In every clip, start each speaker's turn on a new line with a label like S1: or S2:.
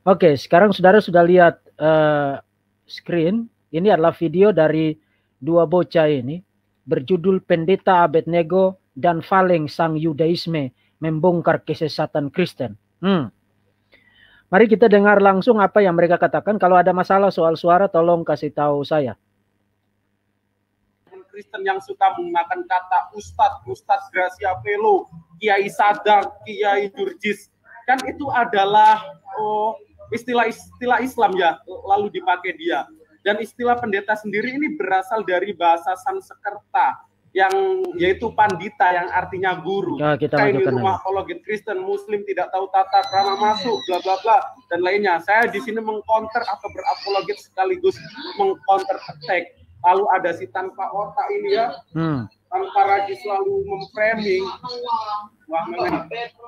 S1: Oke, sekarang saudara sudah lihat screen. Ini adalah video dari dua bocah ini berjudul Pendeta Abednego dan Faleng Sang Yudaisme Membongkar Kesesatan Kristen. Mari kita dengar langsung apa yang mereka katakan. Kalau ada masalah soal suara, tolong kasih tahu saya.
S2: Kristen yang suka menggunakan kata Ustadz Gracia Pelo, Kiai Sadar, Kiai Jurjis, kan itu adalah istilah-istilah Islam ya, lalu dipakai dia. Dan istilah pendeta sendiri ini berasal dari bahasa Sanskerta, yang yaitu pandita, yang artinya guru.
S1: Ya, kita
S2: ini rumah apologet Kristen, Muslim tidak tahu tata krama masuk, bla bla bla dan lainnya. Saya di sini mengcounter atau berapologet sekaligus mengcounter attack. Lalu ada si tanpa otak ini ya, tanpa rajin selalu memframing. Wah,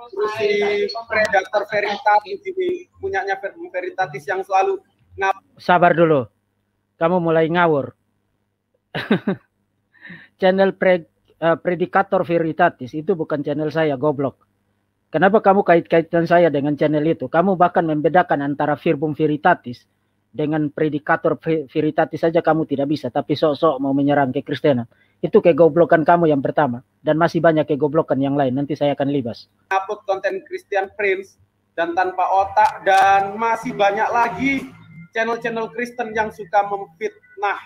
S2: terus si predator veritatis ini punyanya veritatis yang selalu
S1: Sabar dulu, kamu mulai ngawur. Channel Predikator Veritatis itu bukan channel saya, goblok. Kenapa kamu kait-kaitan saya dengan channel itu? Kamu bahkan membedakan antara Verbum Veritatis dengan Predikator Veritatis saja kamu tidak bisa, tapi sok-sok mau menyerang kekristenan. Itu kegoblokan kamu yang pertama, dan masih banyak kegoblokan yang lain. Nanti saya akan libas.
S2: Upload konten Christian Prince dan tanpa otak, dan masih banyak lagi channel-channel Kristen yang suka memfitnah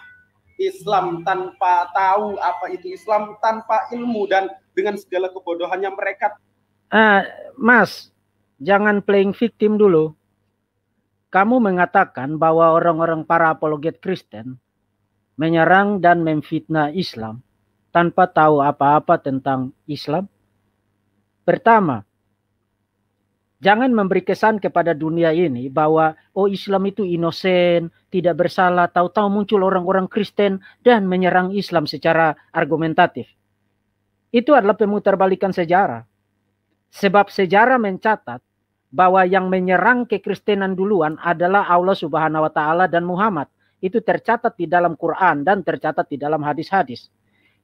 S2: Islam tanpa tahu apa itu Islam, tanpa ilmu dan dengan segala kebodohannya mereka.
S1: Mas, jangan playing victim dulu. Kamu mengatakan bahwa orang-orang para apologet Kristen menyerang dan memfitnah Islam tanpa tahu apa-apa tentang Islam. Pertama, jangan memberi kesan kepada dunia ini bahwa Islam itu inosen, tidak bersalah, tahu-tahu muncul orang-orang Kristen dan menyerang Islam secara argumentatif. Itu adalah pemutarbalikan sejarah. Sebab sejarah mencatat bahwa yang menyerang kekristenan duluan adalah Allah Subhanahu wa taala dan Muhammad. Itu tercatat di dalam Quran dan tercatat di dalam hadis-hadis.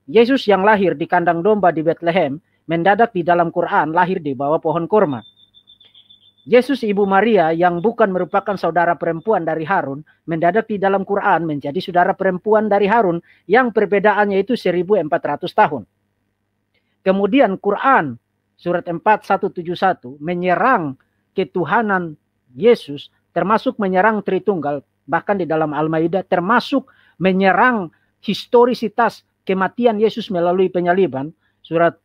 S1: Yesus yang lahir di kandang domba di Bethlehem, mendadak di dalam Quran lahir di bawah pohon kurma. Yesus Ibu Maria yang bukan merupakan saudara perempuan dari Harun, mendadak di dalam Quran menjadi saudara perempuan dari Harun, yang perbedaannya itu 1400 tahun. Kemudian Quran surat 4171 menyerang ketuhanan Yesus, termasuk menyerang Tritunggal, bahkan di dalam Al-Maidah termasuk menyerang historisitas kematian Yesus melalui penyaliban, surat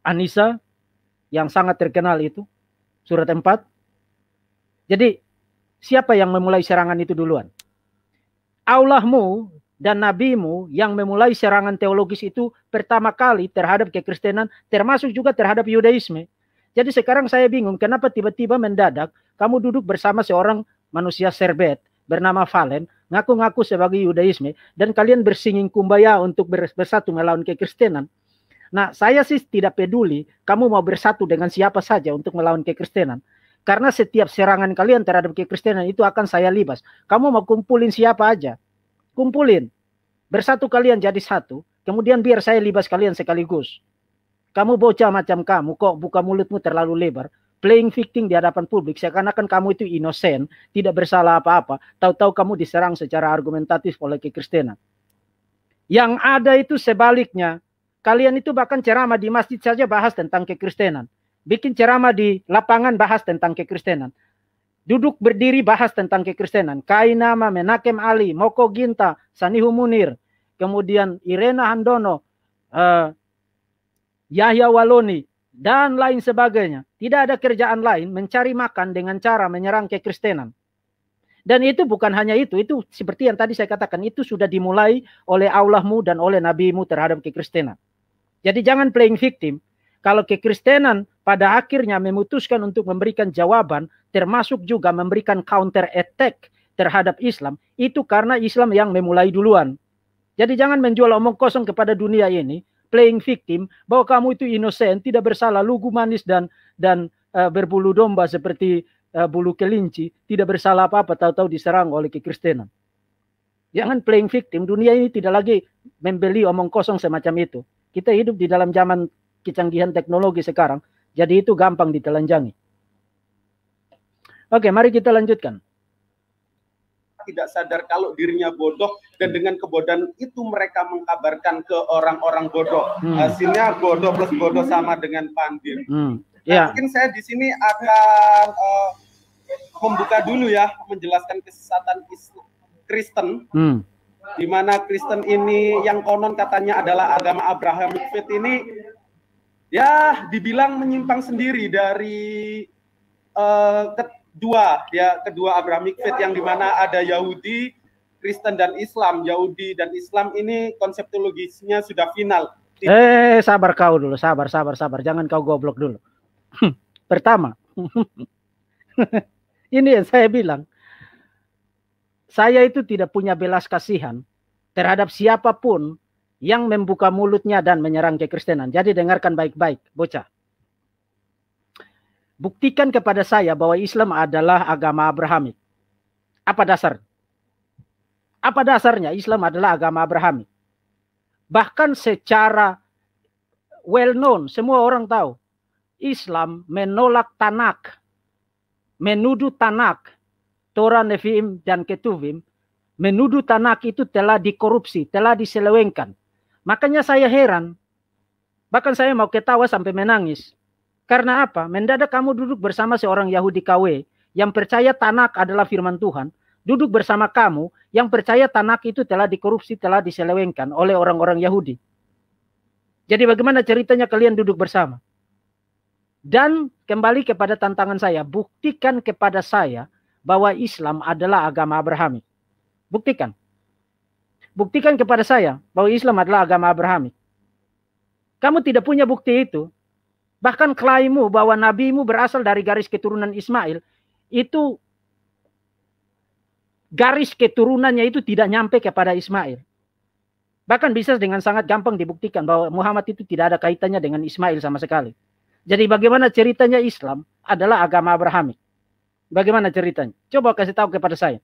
S1: An-Nisa yang sangat terkenal itu, surat 4. Jadi siapa yang memulai serangan itu duluan? Allahmu dan nabimu yang memulai serangan teologis itu pertama kali terhadap kekristenan, termasuk juga terhadap Yudaisme. Jadi sekarang saya bingung kenapa tiba-tiba mendadak kamu duduk bersama seorang manusia serbet bernama Faleng, ngaku-ngaku sebagai Yudaisme, dan kalian bersinging kumbaya untuk bersatu melawan kekristenan. Nah, saya sih tidak peduli kamu mau bersatu dengan siapa saja untuk melawan kekristenan. Karena setiap serangan kalian terhadap kekristenan itu akan saya libas. Kamu mau kumpulin siapa aja, kumpulin. Bersatu kalian jadi satu, kemudian biar saya libas kalian sekaligus. Kamu bocah macam kamu, kok buka mulutmu terlalu lebar, playing victim di hadapan publik, seakan-akan kamu itu inosen, tidak bersalah apa-apa, tahu-tahu kamu diserang secara argumentatif oleh kekristenan. Yang ada itu sebaliknya, kalian itu bahkan ceramah di masjid saja bahas tentang kekristenan, bikin ceramah di lapangan bahas tentang kekristenan, duduk berdiri bahas tentang kekristenan, Kainama, Menakem Ali, Moko Ginta, Sanihu Munir, kemudian Irena Handono, Yahya Waloni, dan lain sebagainya. Tidak ada kerjaan lain mencari makan dengan cara menyerang kekristenan. Dan itu bukan hanya itu seperti yang tadi saya katakan, itu sudah dimulai oleh Allahmu dan oleh nabimu terhadap kekristenan. Jadi jangan playing victim. Kalau kekristenan pada akhirnya memutuskan untuk memberikan jawaban, termasuk juga memberikan counter attack terhadap Islam, itu karena Islam yang memulai duluan. Jadi jangan menjual omong kosong kepada dunia ini, playing victim, bahwa kamu itu inosen, tidak bersalah, lugu manis dan berbulu domba seperti bulu kelinci, tidak bersalah apa-apa, tahu-tahu diserang oleh kekristenan. Jangan playing victim, dunia ini tidak lagi membeli omong kosong semacam itu. Kita hidup di dalam zaman kecanggihan teknologi sekarang, jadi itu gampang ditelanjangi. Oke, mari kita lanjutkan.
S2: Tidak sadar kalau dirinya bodoh, dan dengan kebodohan itu mereka mengkabarkan ke orang-orang bodoh. Hasilnya bodoh plus bodoh sama dengan pandit.
S1: Ya.
S2: Mungkin saya di sini akan membuka dulu ya, menjelaskan kesesatan Kristen. Di mana Kristen ini yang konon katanya adalah agama Abrahamic Faith ini ya dibilang menyimpang sendiri dari kedua Abrahamic Faith, yang dimana ada Yahudi, Kristen dan Islam. Yahudi dan Islam ini konseptologisnya sudah final.
S1: Sabar kau dulu, sabar, jangan kau goblok dulu. Pertama, ini yang saya bilang, saya itu tidak punya belas kasihan terhadap siapapun yang membuka mulutnya dan menyerang kekristenan. Jadi dengarkan baik-baik, bocah. Buktikan kepada saya bahwa Islam adalah agama Abrahamik. Apa dasar? Apa dasarnya Islam adalah agama Abrahamik? Bahkan secara well known, semua orang tahu, Islam menolak Tanak, menuduh Tanak, Torah, Nevi'im, dan Ketuvim, menuduh Tanak itu telah dikorupsi, telah diselewengkan. Makanya saya heran, bahkan saya mau ketawa sampai menangis. Karena apa? Mendadak kamu duduk bersama seorang Yahudi KW yang percaya Tanak adalah firman Tuhan, duduk bersama kamu yang percaya Tanak itu telah dikorupsi, telah diselewengkan oleh orang-orang Yahudi. Jadi bagaimana ceritanya kalian duduk bersama? Dan kembali kepada tantangan saya, buktikan kepada saya bahwa Islam adalah agama Abrahamik. Buktikan. Buktikan kepada saya bahwa Islam adalah agama Abrahamik. Kamu tidak punya bukti itu. Bahkan klaimmu bahwa nabimu berasal dari garis keturunan Ismail, itu garis keturunannya itu tidak nyampe kepada Ismail. Bahkan bisa dengan sangat gampang dibuktikan bahwa Muhammad itu tidak ada kaitannya dengan Ismail sama sekali. Jadi bagaimana ceritanya Islam adalah agama Abrahamik? Bagaimana ceritanya? Coba kasih tahu kepada saya.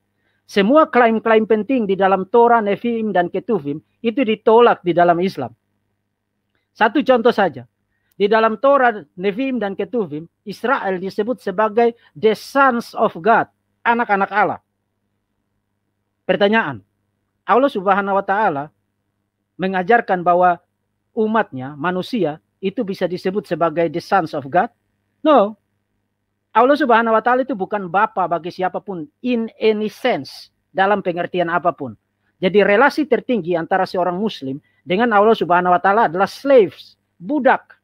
S1: Semua klaim-klaim penting di dalam Torah, Nevi'im, dan Ketuvim itu ditolak di dalam Islam. Satu contoh saja. Di dalam Torah, Nevi'im, dan Ketuvim, Israel disebut sebagai the sons of God, anak-anak Allah. Pertanyaan, Allah Subhanahu wa Ta'ala mengajarkan bahwa umatnya, manusia, itu bisa disebut sebagai the sons of God? No. Allah Subhanahu wa Ta'ala itu bukan bapa bagi siapapun in any sense, dalam pengertian apapun. Jadi relasi tertinggi antara seorang Muslim dengan Allah Subhanahu wa Ta'ala adalah slaves, budak.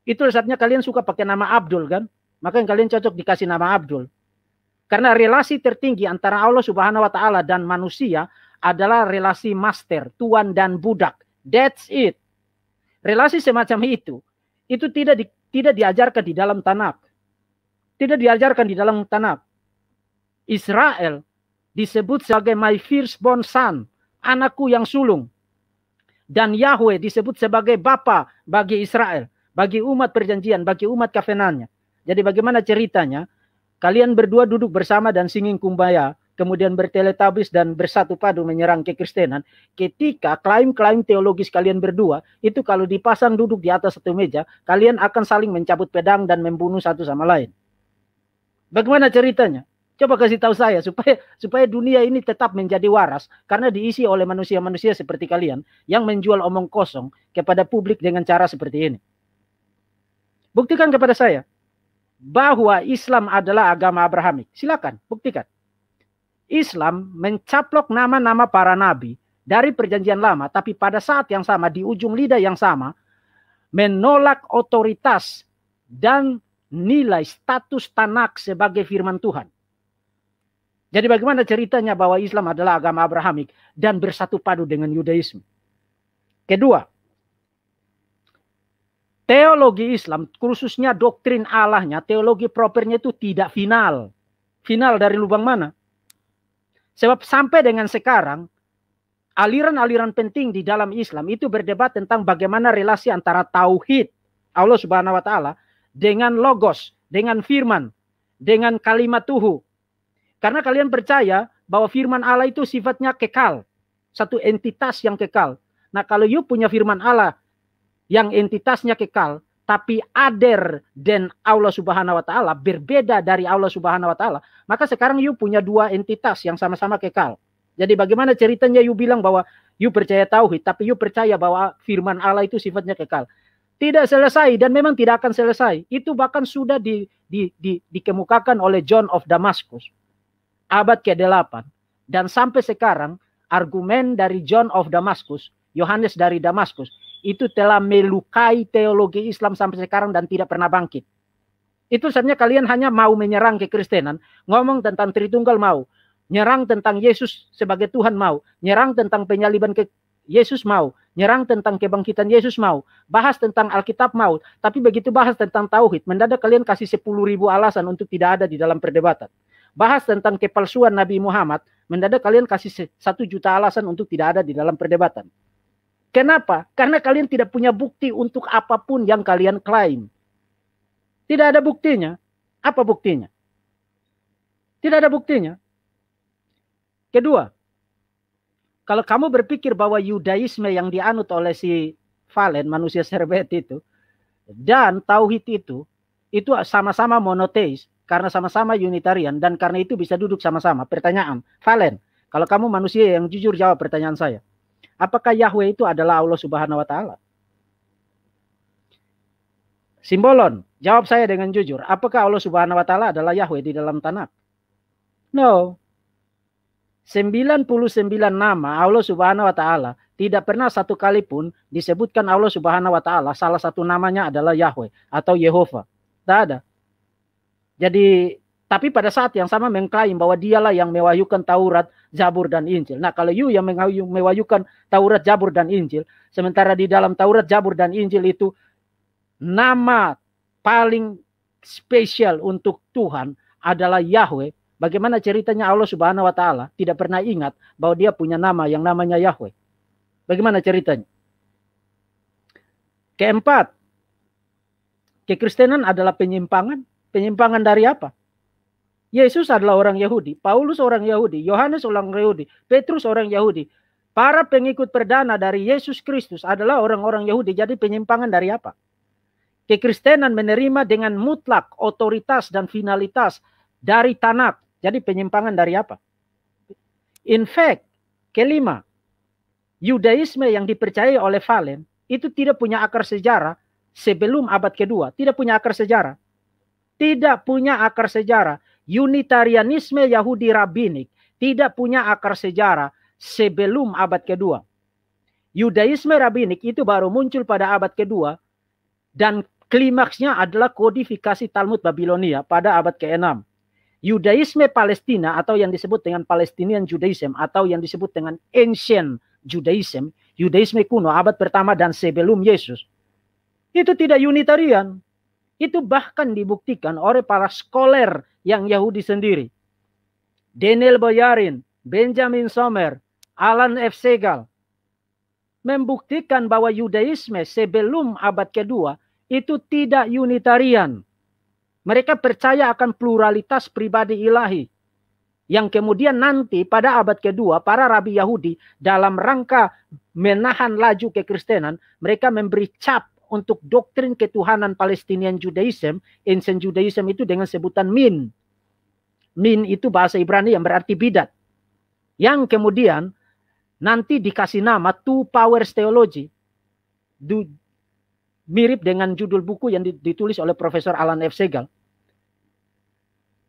S1: Itu sebabnya kalian suka pakai nama Abdul kan? Makanya kalian cocok dikasih nama Abdul. Karena relasi tertinggi antara Allah Subhanahu wa Ta'ala dan manusia adalah relasi master, tuan dan budak. That's it. Relasi semacam itu tidak diajarkan di dalam Tanakh. Tidak diajarkan di dalam Tanakh. Israel disebut sebagai my firstborn son, anakku yang sulung. Dan Yahweh disebut sebagai bapa bagi Israel, bagi umat perjanjian, bagi umat kavenannya. Jadi bagaimana ceritanya? Kalian berdua duduk bersama dan singing kumbaya, kemudian berteletabis dan bersatu padu menyerang kekristenan. Ketika klaim-klaim teologis kalian berdua, itu kalau dipasang duduk di atas satu meja, kalian akan saling mencabut pedang dan membunuh satu sama lain. Bagaimana ceritanya? Coba kasih tahu saya supaya dunia ini tetap menjadi waras karena diisi oleh manusia-manusia seperti kalian yang menjual omong kosong kepada publik dengan cara seperti ini. Buktikan kepada saya bahwa Islam adalah agama Abrahamik. Silakan, buktikan. Islam mencaplok nama-nama para nabi dari perjanjian lama, tapi pada saat yang sama, di ujung lidah yang sama, menolak otoritas dan nilai status Tanakh sebagai firman Tuhan. Jadi bagaimana ceritanya bahwa Islam adalah agama Abrahamik dan bersatu padu dengan Yudaisme? Kedua, teologi Islam, khususnya doktrin Allahnya, teologi propernya itu tidak final. Final dari lubang mana? Sebab sampai dengan sekarang, aliran-aliran penting di dalam Islam itu berdebat tentang bagaimana relasi antara tauhid Allah Subhanahu wa Ta'ala dengan logos, dengan firman, dengan kalimat tuhu. Karena kalian percaya bahwa firman Allah itu sifatnya kekal, satu entitas yang kekal. Nah, kalau you punya firman Allah yang entitasnya kekal, tapi other than Allah Subhanahu wa taala, berbeda dari Allah Subhanahu wa taala, maka sekarang you punya dua entitas yang sama-sama kekal. Jadi bagaimana ceritanya you bilang bahwa you percaya tauhid, tapi you percaya bahwa firman Allah itu sifatnya kekal? Tidak selesai dan memang tidak akan selesai. Itu bahkan sudah dikemukakan oleh John of Damascus abad ke-8. Dan sampai sekarang argumen dari John of Damascus, Yohanes dari Damaskus, itu telah melukai teologi Islam sampai sekarang dan tidak pernah bangkit. Itu sebenarnya kalian hanya mau menyerang kekristenan, ngomong tentang Tritunggal mau, nyerang tentang Yesus sebagai Tuhan mau, nyerang tentang penyaliban Yesus mau, nyerang tentang kebangkitan Yesus mau, bahas tentang Alkitab mau, tapi begitu bahas tentang tauhid, mendadak kalian kasih 10.000 alasan untuk tidak ada di dalam perdebatan. Bahas tentang kepalsuan Nabi Muhammad, mendadak kalian kasih 1 juta alasan untuk tidak ada di dalam perdebatan. Kenapa? Karena kalian tidak punya bukti untuk apapun yang kalian klaim. Tidak ada buktinya. Apa buktinya? Tidak ada buktinya. Kedua, kalau kamu berpikir bahwa Yudaisme yang dianut oleh si Valen, manusia Servet itu, dan Tauhid itu sama-sama monoteis, karena sama-sama Unitarian, dan karena itu bisa duduk sama-sama. Pertanyaan, Valen, kalau kamu manusia yang jujur jawab pertanyaan saya. Apakah Yahweh itu adalah Allah Subhanahu wa taala? Simbolon, jawab saya dengan jujur. Apakah Allah Subhanahu wa taala adalah Yahweh di dalam Tanakh? No. 99 nama Allah Subhanahu wa taala tidak pernah satu kali pun disebutkan Allah Subhanahu wa taala salah satu namanya adalah Yahweh atau Yehova. Tidak ada. Jadi tapi pada saat yang sama mengklaim bahwa dialah yang mewahyukan Taurat, Zabur, dan Injil. Nah, kalau you yang mewahyukan Taurat, Zabur, dan Injil, sementara di dalam Taurat, Zabur, dan Injil itu nama paling spesial untuk Tuhan adalah Yahweh, bagaimana ceritanya Allah Subhanahu wa taala tidak pernah ingat bahwa dia punya nama yang namanya Yahweh? Bagaimana ceritanya? Keempat, kekristenan adalah penyimpangan. Penyimpangan dari apa? Yesus adalah orang Yahudi, Paulus orang Yahudi, Yohanes orang Yahudi, Petrus orang Yahudi. Para pengikut perdana dari Yesus Kristus adalah orang-orang Yahudi. Jadi penyimpangan dari apa? Kekristenan menerima dengan mutlak otoritas dan finalitas dari Tanakh. Jadi penyimpangan dari apa? In fact, kelima, Yudaisme yang dipercayai oleh Valen itu tidak punya akar sejarah sebelum abad kedua. Tidak punya akar sejarah. Tidak punya akar sejarah. Unitarianisme Yahudi Rabbinik tidak punya akar sejarah sebelum abad kedua. Yudaisme Rabbinik itu baru muncul pada abad kedua dan klimaksnya adalah kodifikasi Talmud Babilonia pada abad ke-6. Yudaisme Palestina atau yang disebut dengan Palestinian Judaism atau yang disebut dengan Ancient Judaism, Yudaisme kuno abad pertama dan sebelum Yesus, itu tidak Unitarian. Itu bahkan dibuktikan oleh para scholar yang Yahudi sendiri. Daniel Boyarin, Benjamin Sommer, Alan F. Segal membuktikan bahwa Yudaisme sebelum abad kedua itu tidak Unitarian. Mereka percaya akan pluralitas pribadi ilahi. Yang kemudian nanti pada abad kedua para rabi Yahudi dalam rangka menahan laju kekristenan, mereka memberi cap untuk doktrin ketuhanan Palestinian Judaism, Ancient Judaism itu dengan sebutan Min. Min itu bahasa Ibrani yang berarti bidat. Yang kemudian nanti dikasih nama Two Powers Theology. Mirip dengan judul buku yang ditulis oleh Profesor Alan F. Segal.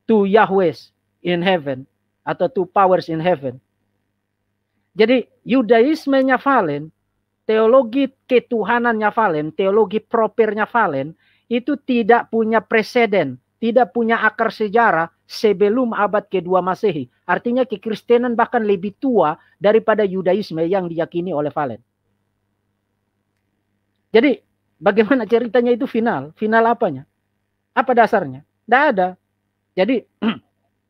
S1: Two Yahwehs in Heaven atau Two Powers in Heaven. Jadi Yudaismenya Valen, teologi ketuhanannya Valen, teologi propernya Valen, itu tidak punya preseden, tidak punya akar sejarah sebelum abad kedua Masehi. Artinya kekristenan bahkan lebih tua daripada Yudaisme yang diyakini oleh Valen. Jadi bagaimana ceritanya itu final? Final apanya? Apa dasarnya? Tidak ada. Jadi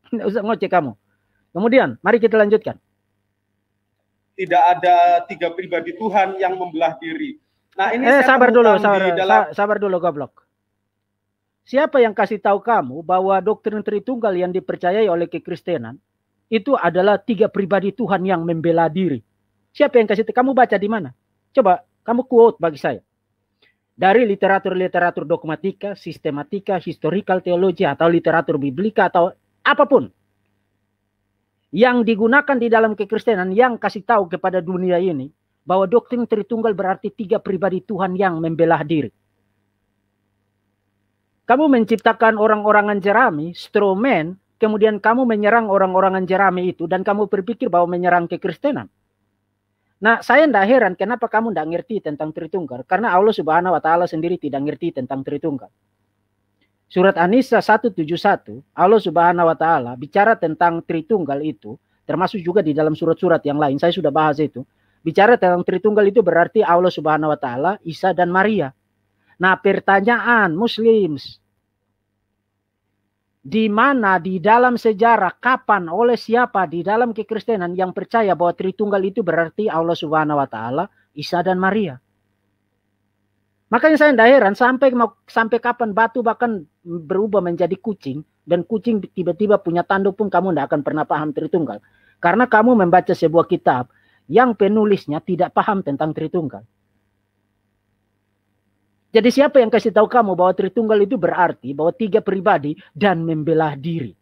S1: tidak usah ngoceh kamu. Kemudian mari kita lanjutkan.
S2: Tidak ada tiga pribadi Tuhan yang membelah diri. Nah, ini
S1: sabar dulu goblok. Siapa yang kasih tahu kamu bahwa doktrin Tritunggal yang dipercayai oleh kekristenan itu adalah tiga pribadi Tuhan yang membela diri? Siapa yang kasih tahu? Kamu baca di mana? Coba kamu quote bagi saya. dari literatur-literatur dogmatika, sistematika, historical teologi, atau literatur biblika, atau apapun yang digunakan di dalam kekristenan yang kasih tahu kepada dunia ini bahwa doktrin Tritunggal berarti 3 pribadi Tuhan yang membelah diri. Kamu menciptakan orang-orangan jerami, straw man, kemudian kamu menyerang orang-orangan jerami itu, dan kamu berpikir bahwa menyerang kekristenan. Nah, saya tidak heran kenapa kamu tidak ngerti tentang Tritunggal. Karena Allah Subhanahu wa Ta'ala sendiri tidak ngerti tentang Tritunggal. Surat An-Nisa 171, Allah Subhanahu wa Ta'ala bicara tentang Tritunggal itu, termasuk juga di dalam surat-surat yang lain, saya sudah bahas itu. Bicara tentang Tritunggal itu berarti Allah Subhanahu wa Ta'ala, Isa dan Maria. Nah, pertanyaan Muslims, di mana di dalam sejarah, kapan, oleh siapa di dalam kekristenan yang percaya bahwa Tritunggal itu berarti Allah Subhanahu wa Ta'ala, Isa dan Maria? Makanya saya tidak heran sampai kapan batu bahkan berubah menjadi kucing, dan kucing tiba-tiba punya tanduk pun kamu tidak akan pernah paham Tritunggal. Karena kamu membaca sebuah kitab yang penulisnya tidak paham tentang Tritunggal. Jadi siapa yang kasih tahu kamu bahwa Tritunggal itu berarti bahwa 3 pribadi dan membelah diri?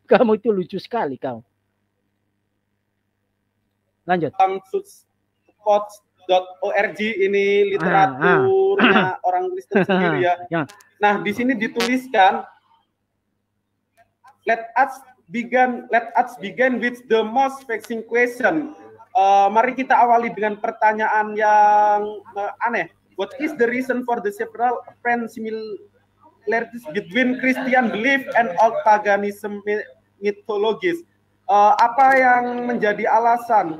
S1: Kamu itu lucu sekali kamu. Lanjut.
S2: Org ini literaturnya orang Kristen sendiri ya. Nah, di sini dituliskan let us begin with the most vexing question. Mari kita awali dengan pertanyaan yang aneh. What is the reason for the several apparent similarities between Christian belief and old paganism mythologies? Apa yang menjadi alasan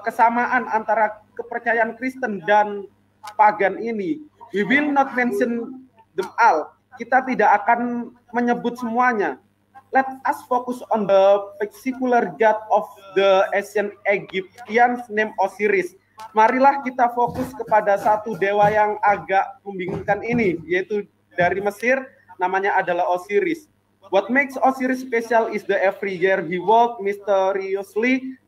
S2: kesamaan antara kepercayaan Kristen dan pagan ini? We will not mention them all. Kita tidak akan menyebut semuanya. Let us focus on the particular god of the ancient Egyptians named Osiris. Marilah kita fokus kepada satu dewa yang agak membingungkan ini, yaitu dari Mesir, namanya adalah Osiris. What makes Osiris special is the every year he walk mysteriously,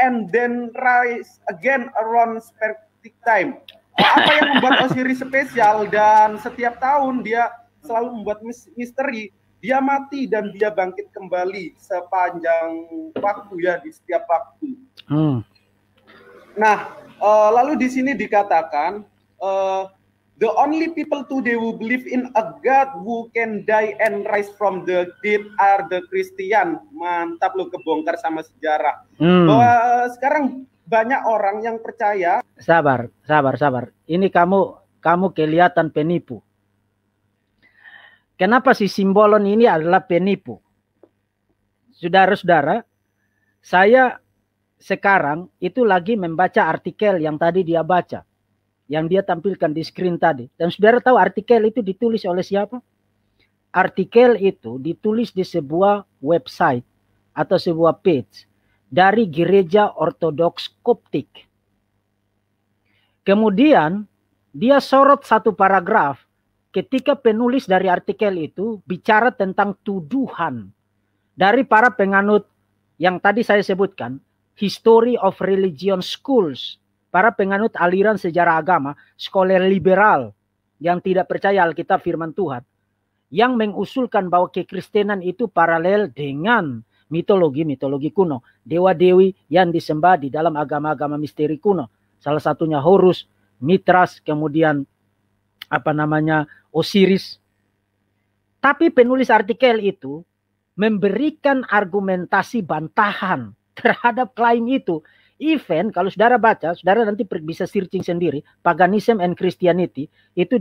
S2: and then rise again around specific time. Apa yang membuat Osiris spesial? Dan setiap tahun dia selalu membuat misteri. Dia mati dan dia bangkit kembali sepanjang waktu ya, di setiap waktu. Nah, lalu di sini dikatakan the only people today who believe in a God who can die and rise from the dead are the Christian. Mantap lo, kebongkar sama sejarah. Bahwa sekarang banyak orang yang percaya.
S1: Sabar. Ini kamu kelihatan penipu. Kenapa si Simbolon ini adalah penipu? Saudara-saudara, saya sekarang itu lagi membaca artikel yang tadi dia baca, yang dia tampilkan di screen tadi. Dan saudara tahu artikel itu ditulis oleh siapa? Artikel itu ditulis di sebuah website atau sebuah page dari Gereja Ortodoks Koptik. Kemudian dia sorot satu paragraf ketika penulis dari artikel itu bicara tentang tuduhan dari para penganut yang tadi saya sebutkan, History of Religion Schools, para penganut aliran sejarah agama, scholar liberal yang tidak percaya Alkitab firman Tuhan, yang mengusulkan bahwa kekristenan itu paralel dengan mitologi kuno, dewa-dewi yang disembah di dalam agama-agama misteri kuno. Salah satunya Horus, Mithras, kemudian Osiris. Tapi penulis artikel itu memberikan argumentasi bantahan terhadap klaim itu. Even kalau saudara baca, saudara nanti bisa searching sendiri, Paganism and Christianity, itu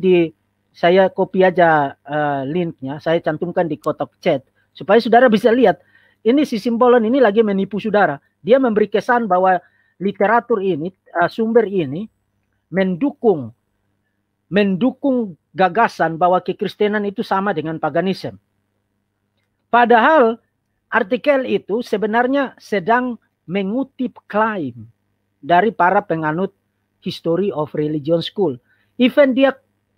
S1: saya copy aja linknya, saya cantumkan di kotak chat, supaya saudara bisa lihat, ini si Simbolon ini lagi menipu saudara. Dia memberi kesan bahwa literatur ini, sumber ini, mendukung gagasan bahwa kekristenan itu sama dengan paganisme. Padahal artikel itu sebenarnya sedang mengutip klaim dari para penganut History of Religion School. Even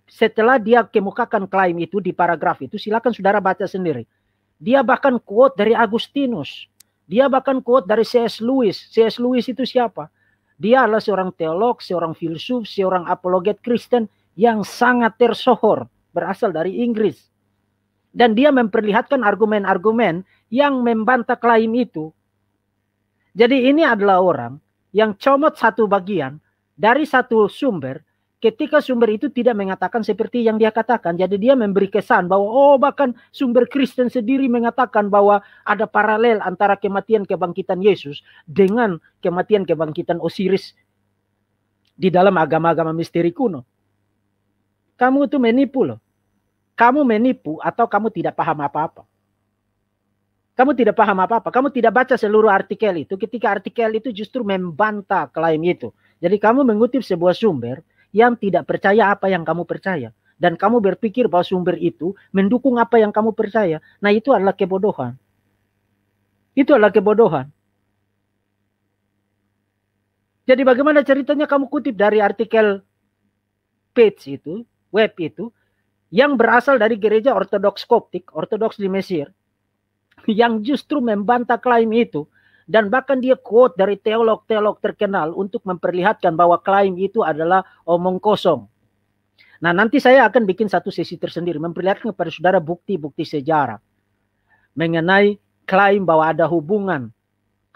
S1: setelah dia kemukakan klaim itu di paragraf itu, silakan saudara baca sendiri. Dia bahkan quote dari Agustinus. Dia bahkan quote dari C.S. Lewis. C.S. Lewis itu siapa? Dia adalah seorang teolog, seorang filsuf, seorang apologet Kristen yang sangat tersohor berasal dari Inggris. Dan dia memperlihatkan argumen-argumen yang membantah klaim itu. Jadi ini adalah orang yang comot satu bagian dari satu sumber ketika sumber itu tidak mengatakan seperti yang dia katakan. Jadi dia memberi kesan bahwa bahkan sumber Kristen sendiri mengatakan bahwa ada paralel antara kematian kebangkitan Yesus dengan kematian kebangkitan Osiris di dalam agama-agama misteri kuno. Kamu itu menipu loh. Kamu menipu atau kamu tidak paham apa-apa. Kamu tidak paham apa-apa. Kamu tidak baca seluruh artikel itu. Ketika artikel itu justru membantah klaim itu. Jadi kamu mengutip sebuah sumber yang tidak percaya apa yang kamu percaya. Dan kamu berpikir bahwa sumber itu mendukung apa yang kamu percaya. Nah itu adalah kebodohan. Itu adalah kebodohan. Jadi bagaimana ceritanya kamu kutip dari artikel page itu, web itu, yang berasal dari gereja Ortodoks Koptik, Ortodoks di Mesir, yang justru membantah klaim itu, dan bahkan dia quote dari teolog-teolog terkenal untuk memperlihatkan bahwa klaim itu adalah omong kosong. Nah nanti saya akan bikin satu sesi tersendiri, memperlihatkan kepada saudara bukti-bukti sejarah mengenai klaim bahwa ada hubungan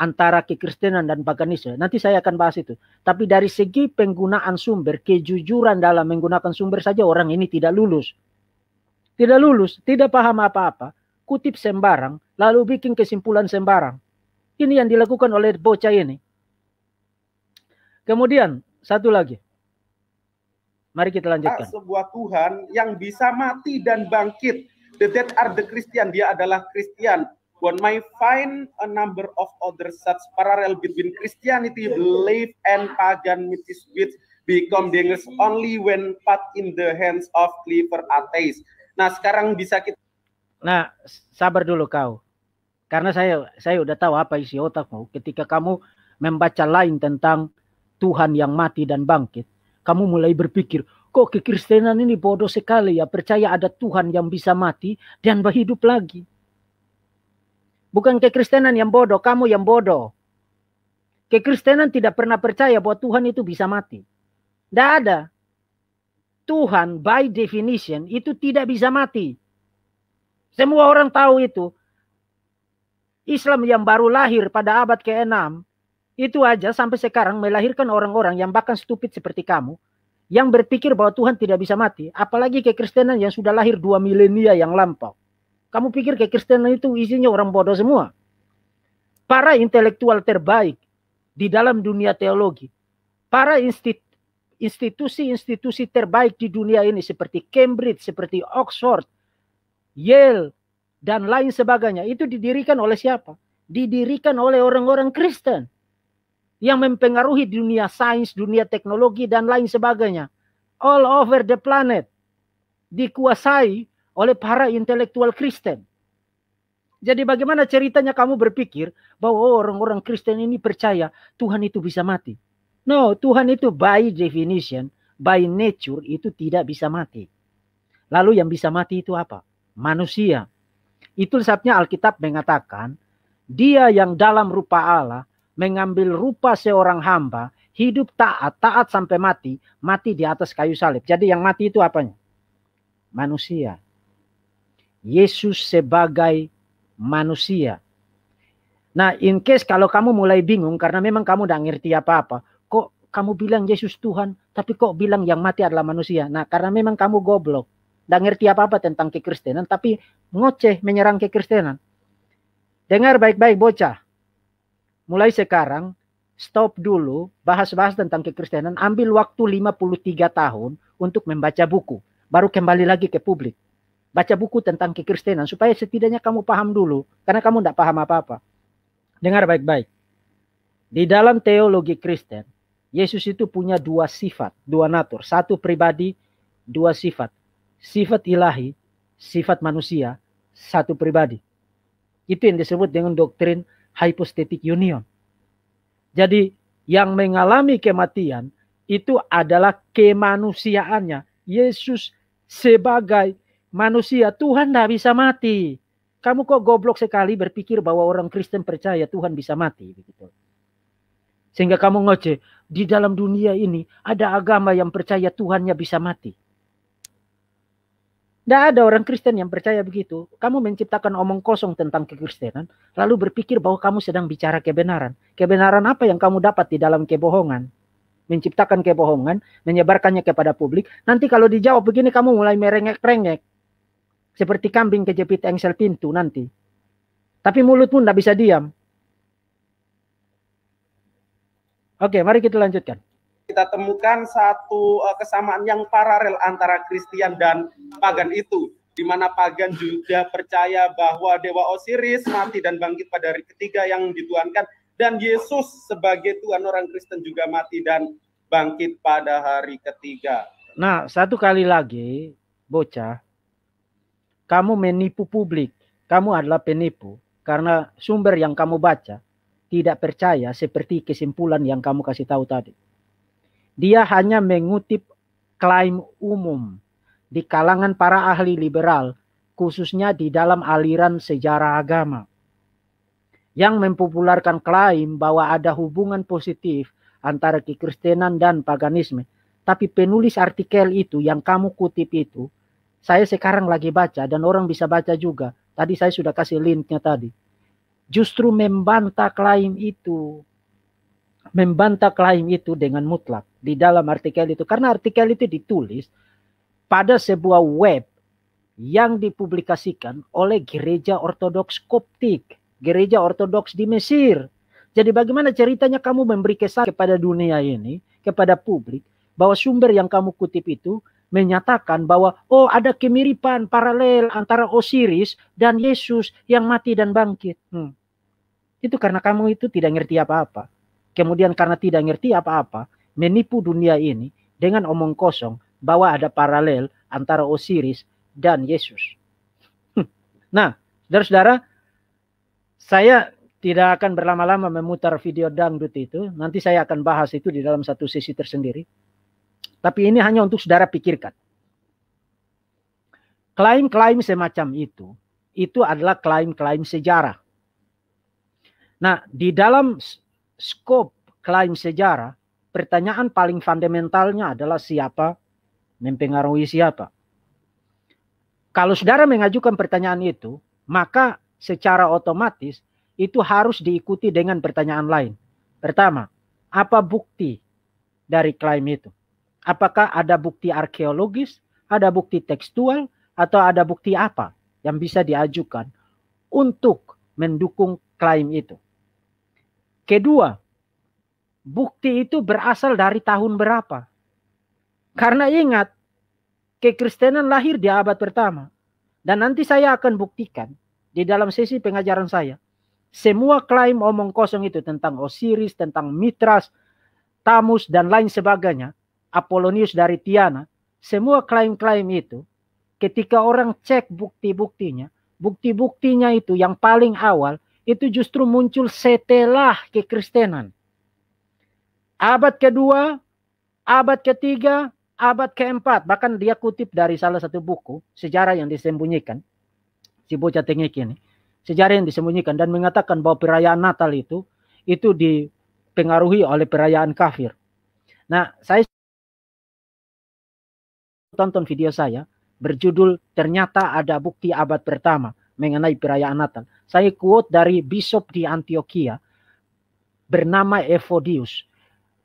S1: antara kekristenan dan paganisme. Nanti saya akan bahas itu. Tapi dari segi penggunaan sumber, kejujuran dalam menggunakan sumber saja orang ini tidak lulus. Tidak lulus, tidak paham apa-apa. Kutip sembarang, lalu bikin kesimpulan sembarang. Ini yang dilakukan oleh bocah ini. Kemudian, satu lagi. Mari kita lanjutkan.
S2: Sebuah Tuhan yang bisa mati dan bangkit. The dead are the Christian. Dia adalah Kristen. One might find a number of other such parallel between Christianity, belief, and pagan myths which become dangerous only when put in the hands of clever atheists. Nah, sekarang bisa kita...
S1: Nah, sabar dulu kau. Karena saya udah tahu apa isi otakmu. Ketika kamu membaca lain tentang Tuhan yang mati dan bangkit, kamu mulai berpikir, kok kekristenan ini bodoh sekali ya, percaya ada Tuhan yang bisa mati dan berhidup lagi. Bukan kekristenan yang bodoh, kamu yang bodoh. Kekristenan tidak pernah percaya bahwa Tuhan itu bisa mati. Tidak ada. Tuhan by definition itu tidak bisa mati. Semua orang tahu itu. Islam yang baru lahir pada abad ke-6, itu aja sampai sekarang melahirkan orang-orang yang bahkan stupid seperti kamu, yang berpikir bahwa Tuhan tidak bisa mati. Apalagi kekristenan yang sudah lahir 2 milenia yang lampau. Kamu pikir kekristenan itu isinya orang bodoh semua? Para intelektual terbaik di dalam dunia teologi, para institusi-institusi terbaik di dunia ini seperti Cambridge, seperti Oxford, Yale, dan lain sebagainya, itu didirikan oleh siapa? Didirikan oleh orang-orang Kristen yang mempengaruhi dunia sains, dunia teknologi, dan lain sebagainya. All over the planet dikuasai oleh para intelektual Kristen. Jadi bagaimana ceritanya kamu berpikir bahwa orang-orang Kristen ini percaya Tuhan itu bisa mati? No, Tuhan itu by definition, by nature itu tidak bisa mati. Lalu yang bisa mati itu apa? Manusia. Itu sebabnya Alkitab mengatakan, dia yang dalam rupa Allah mengambil rupa seorang hamba, hidup taat sampai mati, mati di atas kayu salib. Jadi yang mati itu apanya? Manusia. Yesus sebagai manusia. Nah, in case kalau kamu mulai bingung karena memang kamu tidak ngerti apa-apa, kok kamu bilang Yesus Tuhan, tapi kok bilang yang mati adalah manusia? Nah, karena memang kamu goblok, tidak ngerti apa-apa tentang kekristenan, tapi ngoceh menyerang kekristenan. Dengar baik-baik bocah. Mulai sekarang, stop dulu bahas-bahas tentang kekristenan, ambil waktu 53 tahun untuk membaca buku. Baru kembali lagi ke publik. Baca buku tentang kekristenan supaya setidaknya kamu paham dulu. Karena kamu tidak paham apa-apa. Dengar baik-baik. Di dalam teologi Kristen, Yesus itu punya 2 sifat, 2 natur. 1 pribadi, 2 sifat. Sifat ilahi, sifat manusia, 1 pribadi. Itu yang disebut dengan doktrin hypostatic union. Jadi yang mengalami kematian itu adalah kemanusiaannya. Yesus sebagai manusia, Tuhan tidak bisa mati. Kamu kok goblok sekali berpikir bahwa orang Kristen percaya Tuhan bisa mati. Begitu. Sehingga kamu ngoceh, di dalam dunia ini ada agama yang percaya Tuhannya bisa mati. Tidak ada orang Kristen yang percaya begitu. Kamu menciptakan omong kosong tentang kekristenan, lalu berpikir bahwa kamu sedang bicara kebenaran. Kebenaran apa yang kamu dapat di dalam kebohongan? Menciptakan kebohongan, menyebarkannya kepada publik. Nanti kalau dijawab begini, kamu mulai merengek-rengek. Seperti kambing kejepit engsel pintu nanti. Tapi mulutmu tidak bisa diam. Oke, mari kita lanjutkan.
S2: Kita temukan satu kesamaan yang paralel antara Kristian dan pagan itu, di mana pagan juga percaya bahwa Dewa Osiris mati dan bangkit pada hari ketiga yang dituhankan, dan Yesus sebagai Tuhan orang Kristen juga mati dan bangkit pada hari ketiga.
S1: Nah, satu kali lagi, bocah, kamu menipu publik. Kamu adalah penipu, karena sumber yang kamu baca tidak percaya seperti kesimpulan yang kamu kasih tahu tadi. Dia hanya mengutip klaim umum di kalangan para ahli liberal, khususnya di dalam aliran sejarah agama, yang mempopulerkan klaim bahwa ada hubungan positif antara kekristenan dan paganisme. Tapi penulis artikel itu yang kamu kutip itu, saya sekarang lagi baca dan orang bisa baca juga. Tadi saya sudah kasih linknya tadi. Justru membantah klaim itu. Membantah klaim itu dengan mutlak di dalam artikel itu. Karena artikel itu ditulis pada sebuah web yang dipublikasikan oleh Gereja Ortodoks Koptik. Gereja Ortodoks di Mesir. Jadi bagaimana ceritanya kamu memberi kesan kepada dunia ini, kepada publik, bahwa sumber yang kamu kutip itu menyatakan bahwa oh ada kemiripan paralel antara Osiris dan Yesus yang mati dan bangkit. Itu karena kamu itu tidak ngerti apa-apa. Kemudian karena tidak ngerti apa-apa, menipu dunia ini dengan omong kosong bahwa ada paralel antara Osiris dan Yesus. Nah, saudara-saudara, saya tidak akan berlama-lama memutar video dangdut itu. Nanti saya akan bahas itu di dalam satu sesi tersendiri. Tapi ini hanya untuk saudara pikirkan. Klaim-klaim semacam itu adalah klaim-klaim sejarah. Nah, di dalam skop klaim sejarah, pertanyaan paling fundamentalnya adalah siapa mempengaruhi siapa. Kalau saudara mengajukan pertanyaan itu, maka secara otomatis itu harus diikuti dengan pertanyaan lain. Pertama, apa bukti dari klaim itu? Apakah ada bukti arkeologis, ada bukti tekstual, atau ada bukti apa yang bisa diajukan untuk mendukung klaim itu? Kedua, bukti itu berasal dari tahun berapa? Karena ingat, kekristenan lahir di abad pertama. Dan nanti saya akan buktikan di dalam sesi pengajaran saya. Semua klaim omong kosong itu tentang Osiris, tentang Mitras, Tamus, dan lain sebagainya. Apollonius dari Tiana. Semua klaim-klaim itu, ketika orang cek bukti-buktinya, bukti-buktinya itu yang paling awal, itu justru muncul setelah kekristenan. Abad kedua, abad ketiga, abad keempat. Bahkan dia kutip dari salah satu buku, Sejarah yang Disembunyikan. Si bocah tengik ini. Sejarah yang disembunyikan. Dan mengatakan bahwa perayaan Natal itu dipengaruhi oleh perayaan kafir. Nah, saya tonton video saya berjudul Ternyata Ada Bukti Abad Pertama mengenai perayaan Natal. Saya quote dari Bishop di Antioquia bernama Evodius.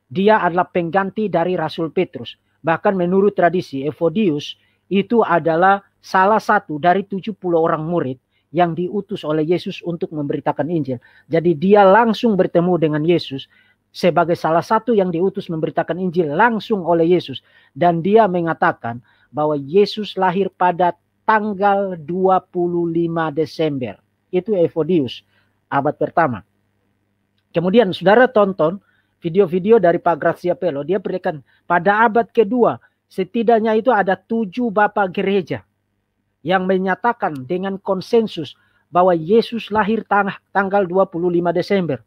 S1: Dia adalah pengganti dari Rasul Petrus. Bahkan menurut tradisi Evodius itu adalah salah satu dari 70 orang murid yang diutus oleh Yesus untuk memberitakan Injil. Jadi dia langsung bertemu dengan Yesus sebagai salah satu yang diutus memberitakan Injil langsung oleh Yesus. Dan dia mengatakan bahwa Yesus lahir pada tanggal 25 Desember. Itu Evodius, abad pertama. Kemudian saudara tonton video-video dari Pak Graziapello. Dia berikan pada abad kedua, setidaknya itu ada 7 bapak gereja yang menyatakan dengan konsensus bahwa Yesus lahir tanggal 25 Desember.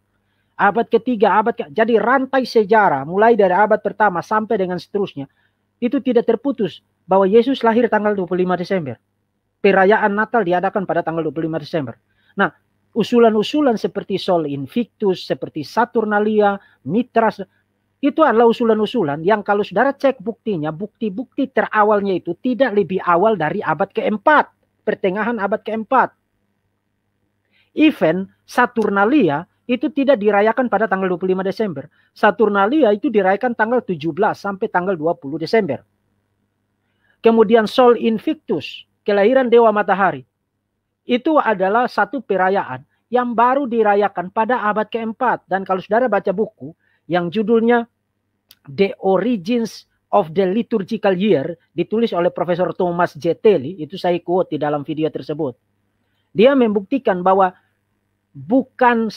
S1: Abad ketiga, jadi rantai sejarah mulai dari abad pertama sampai dengan seterusnya, itu tidak terputus bahwa Yesus lahir tanggal 25 Desember. Perayaan Natal diadakan pada tanggal 25 Desember. Nah, usulan-usulan seperti Sol Invictus, seperti Saturnalia, Mitras, Itu adalah usulan-usulan yang kalau saudara cek buktinya, bukti-bukti terawalnya itu tidak lebih awal dari abad keempat, pertengahan abad keempat. Event Saturnalia itu tidak dirayakan pada tanggal 25 Desember. Saturnalia itu dirayakan tanggal 17 sampai tanggal 20 Desember. Kemudian Sol Invictus, kelahiran Dewa Matahari. Itu adalah satu perayaan yang baru dirayakan pada abad keempat. Dan kalau saudara baca buku yang judulnya The Origins of the Liturgical Year, ditulis oleh Profesor Thomas J. Telly, itu saya quote di dalam video tersebut. Dia membuktikan bahwa bukan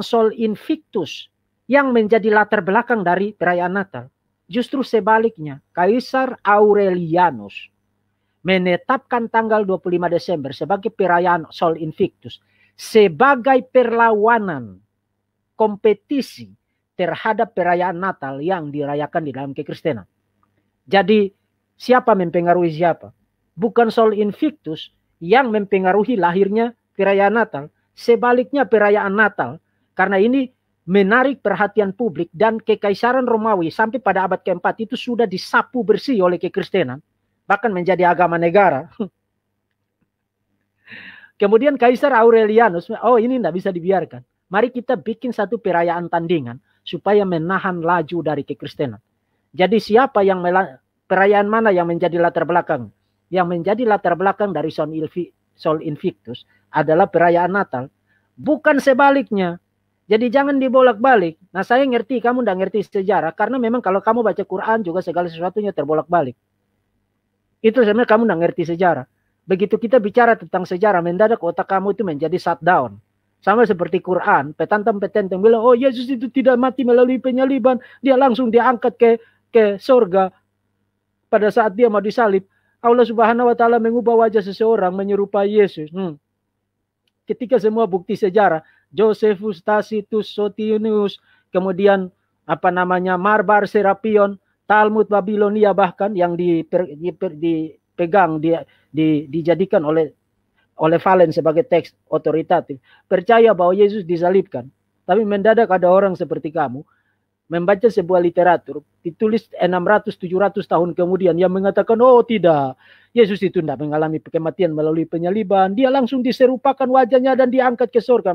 S1: Sol Invictus yang menjadi latar belakang dari perayaan Natal. Justru sebaliknya, Kaisar Aurelianus menetapkan tanggal 25 Desember sebagai perayaan Sol Invictus sebagai perlawanan kompetisi terhadap perayaan Natal yang dirayakan di dalam kekristenan. Jadi siapa mempengaruhi siapa? Bukan Sol Invictus yang mempengaruhi lahirnya perayaan Natal. Sebaliknya perayaan Natal, karena ini menarik perhatian publik dan kekaisaran Romawi sampai pada abad keempat itu sudah disapu bersih oleh kekristenan. Bahkan menjadi agama negara. Kemudian Kaisar Aurelianus, oh ini tidak bisa dibiarkan. Mari kita bikin satu perayaan tandingan supaya menahan laju dari kekristenan. Jadi siapa yang perayaan mana yang menjadi latar belakang? Yang menjadi latar belakang dari Sol Invictus adalah perayaan Natal. Bukan sebaliknya. Jadi jangan dibolak-balik. Nah saya ngerti kamu tidak ngerti sejarah. Karena memang kalau kamu baca Quran juga segala sesuatunya terbolak-balik. Itu sebenarnya kamu tidak ngerti sejarah. Begitu kita bicara tentang sejarah, mendadak otak kamu itu menjadi shutdown. Sama seperti Quran, petantang-petantang bilang, oh Yesus itu tidak mati melalui penyaliban, dia langsung diangkat ke surga. Pada saat dia mau disalib, Allah Subhanahu wa taala mengubah wajah seseorang menyerupai Yesus. Ketika semua bukti sejarah, Josephus, Tacitus, Sotinus, kemudian Marbar Serapion, Talmud Babilonia bahkan yang dipegang, dijadikan oleh Valen sebagai teks otoritatif, percaya bahwa Yesus disalibkan. Tapi mendadak ada orang seperti kamu membaca sebuah literatur ditulis 600-700 tahun kemudian yang mengatakan, oh tidak, Yesus itu tidak mengalami kematian melalui penyaliban, dia langsung diserupakan wajahnya dan diangkat ke surga.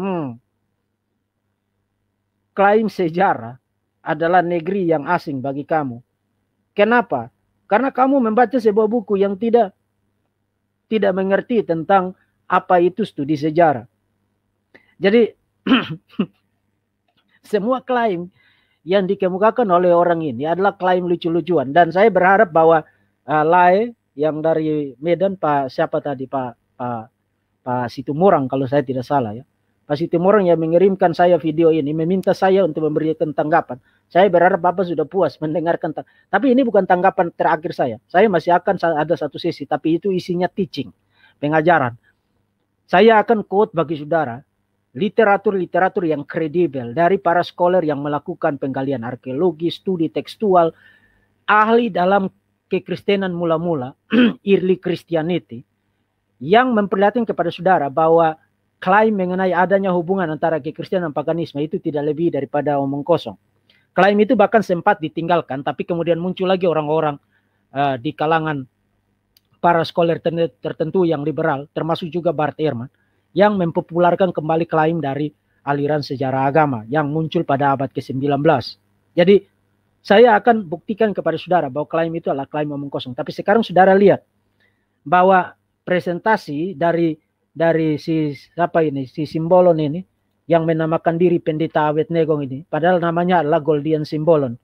S1: Klaim sejarah adalah negeri yang asing bagi kamu. Kenapa? Karena kamu membaca sebuah buku yang tidak mengerti tentang apa itu studi sejarah. Jadi semua klaim yang dikemukakan oleh orang ini adalah klaim lucu-lucuan. Dan saya berharap bahwa Lae yang dari Medan, Pak Situmorang kalau saya tidak salah ya. Pak Situmorang yang mengirimkan saya video ini, meminta saya untuk memberikan tanggapan. Saya berharap Bapak sudah puas mendengarkan. Tapi ini bukan tanggapan terakhir saya. Saya masih akan ada satu sesi, tapi itu isinya teaching, pengajaran. Saya akan quote bagi saudara literatur-literatur yang kredibel dari para scholar yang melakukan penggalian arkeologi, studi tekstual, ahli dalam kekristenan mula-mula, early Christianity, yang memperlihatkan kepada saudara bahwa klaim mengenai adanya hubungan antara kekristenan dan paganisme itu tidak lebih daripada omong kosong. Klaim itu bahkan sempat ditinggalkan, tapi kemudian muncul lagi orang-orang di kalangan para scholar tertentu yang liberal, termasuk juga Bart Ehrman, yang mempopularkan kembali klaim dari aliran sejarah agama yang muncul pada abad ke-19. Jadi saya akan buktikan kepada saudara bahwa klaim itu adalah klaim omong kosong. Tapi sekarang saudara lihat bahwa presentasi dari si Simbolon ini yang menamakan diri pendeta Abednego ini, padahal namanya adalah Goldian Simbolon,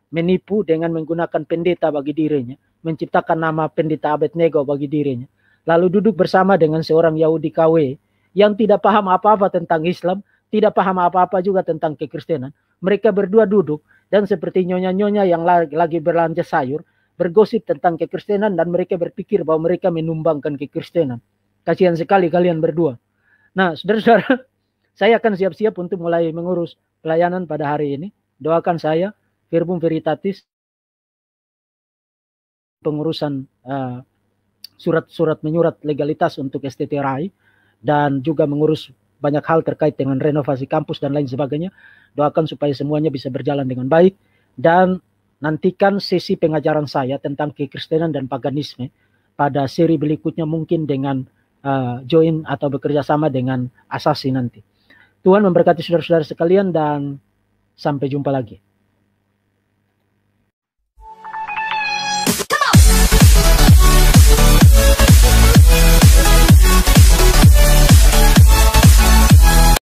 S1: menipu dengan menggunakan pendeta bagi dirinya, menciptakan nama pendeta Abednego bagi dirinya, lalu duduk bersama dengan seorang Yahudi KW yang tidak paham apa-apa tentang Islam, tidak paham apa-apa juga tentang kekristenan. Mereka berdua duduk dan seperti nyonya-nyonya yang lagi berlanja sayur, bergosip tentang kekristenan dan mereka berpikir bahwa mereka menumbangkan kekristenan. Kasihan sekali kalian berdua. Nah, saudara-saudara, saya akan siap-siap untuk mulai mengurus pelayanan pada hari ini. Doakan saya, Verbum Veritatis, pengurusan surat-surat menyurat legalitas untuk STTRI, dan juga mengurus banyak hal terkait dengan renovasi kampus dan lain sebagainya. Doakan supaya semuanya bisa berjalan dengan baik. Dan nantikan sesi pengajaran saya tentang kekristenan dan paganisme pada seri berikutnya, mungkin dengan join atau bekerja sama dengan Asasi nanti. Tuhan memberkati saudara-saudara sekalian dan sampai jumpa lagi.